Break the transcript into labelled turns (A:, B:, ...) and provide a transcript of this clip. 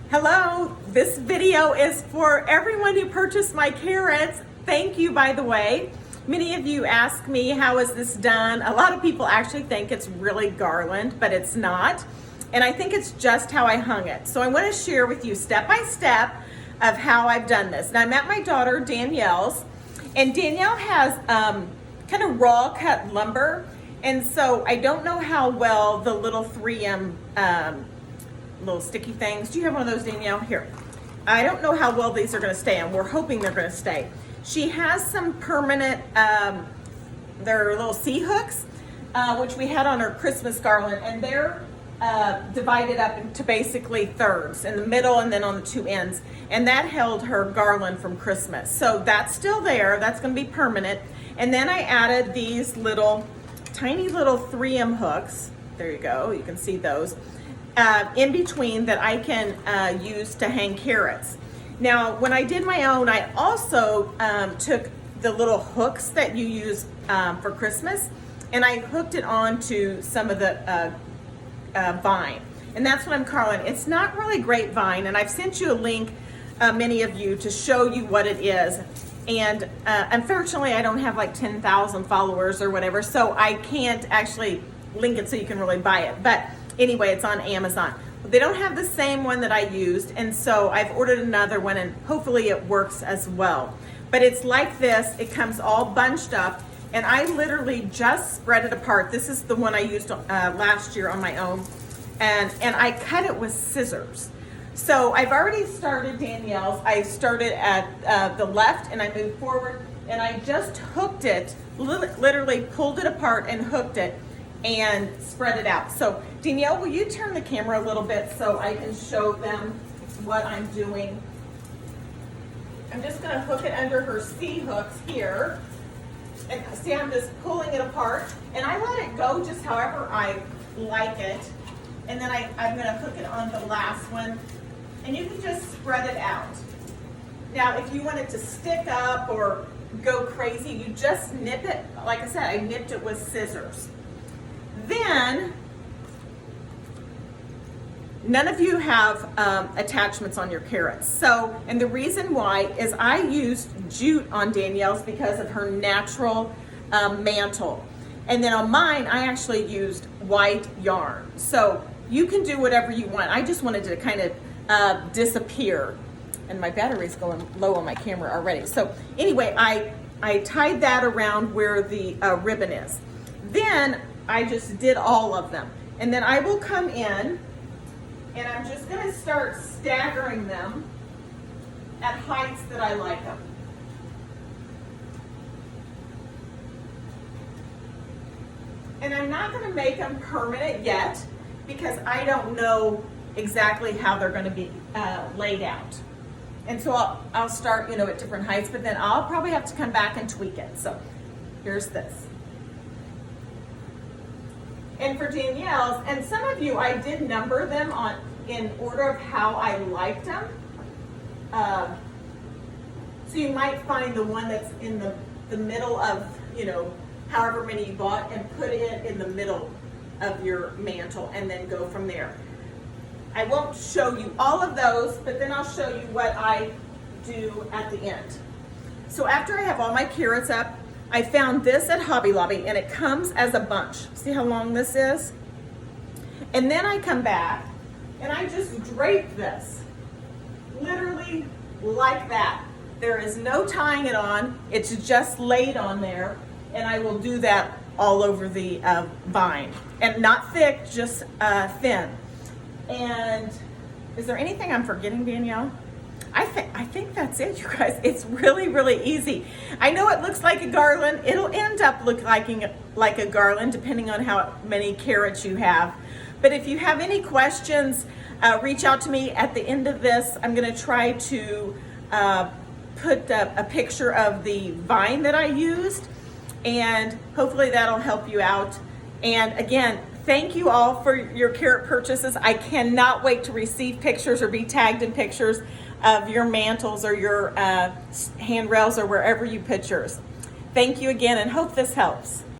A: Hello, this video is for everyone who purchased my carrots. Thank you, by the way. Many of you ask me, how is this done? A lot of people actually think it's really garland, but it's not. And I think it's just how I hung it. So I want to share with you step by step of how I've done this. Now I'm at my daughter Danielle's, and Danielle has kind of raw cut lumber. And so I don't know how well the little 3M little sticky things. Do you have one of those, Danielle? Here. I don't know how well these are going to stay, and we're hoping they're going to stay. She has some permanent, they're little C-hooks, which we had on her Christmas garland, and they're divided up into basically thirds, in the middle and then on the two ends, and that held her garland from Christmas. So that's still there. That's going to be permanent. And then I added these tiny little 3M hooks. There you go. You can see those. In between that I can use to hang carrots. Now, when I did my own, I also took the little hooks that you use for Christmas, and I hooked it onto some of the vine. And that's what I'm calling it. It's not really grapevine, and I've sent you a link, many of you, to show you what it is. And unfortunately, I don't have like 10,000 followers or whatever, so I can't actually link it so you can really buy it. But anyway, it's on Amazon. They don't have the same one that I used, and so I've ordered another one, and hopefully it works as well. But it's like this. It comes all bunched up, and I literally just spread it apart. This is the one I used last year on my own, and I cut it with scissors. So I've already started Danielle's. I started at the left, and I moved forward, and I just hooked it, literally pulled it apart and hooked it, and spread it out. So Danielle, will you turn the camera a little bit so I can show them what I'm doing? I'm just going to hook it under her C hooks here. And see, I'm just pulling it apart, and I let it go just however I like it. And then I'm going to hook it on the last one, and you can just spread it out. Now, if you want it to stick up or go crazy, you just nip it. Like I said, I nipped it with scissors. Then, none of you have attachments on your carrots. So, and the reason why is I used jute on Danielle's because of her natural mantle. And then on mine, I actually used white yarn. So you can do whatever you want. I just wanted to kind of disappear. And my battery's going low on my camera already. So anyway, I tied that around where the ribbon is. Then I just did all of them. And then I will come in, and I'm just going to start staggering them at heights that I like them. And I'm not going to make them permanent yet because I don't know exactly how they're going to be laid out. And so I'll start, at different heights, but then I'll probably have to come back and tweak it. So here's this. And for Danielle's, and some of you, I did number them in order of how I liked them. So you might find the one that's in the middle of, however many you bought, and put it in the middle of your mantle and then go from there. I won't show you all of those, but then I'll show you what I do at the end. So after I have all my carrots up, I found this at Hobby Lobby, and it comes as a bunch. See how long this is? And then I come back, and I just drape this, literally like that. There is no tying it on. It's just laid on there, and I will do that all over the vine. And not thick, just thin. And is there anything I'm forgetting, Danielle? I think that's it, you guys. It's really, really easy. I know it looks like a garland. It'll end up looking like a garland depending on how many carrots you have. But if you have any questions, reach out to me at the end of this. I'm going to try to put a picture of the vine that I used, and hopefully that'll help you out. And again, thank you all for your carrot purchases. I cannot wait to receive pictures or be tagged in pictures of your mantles or your handrails or wherever you put yours. Thank you again, and hope this helps.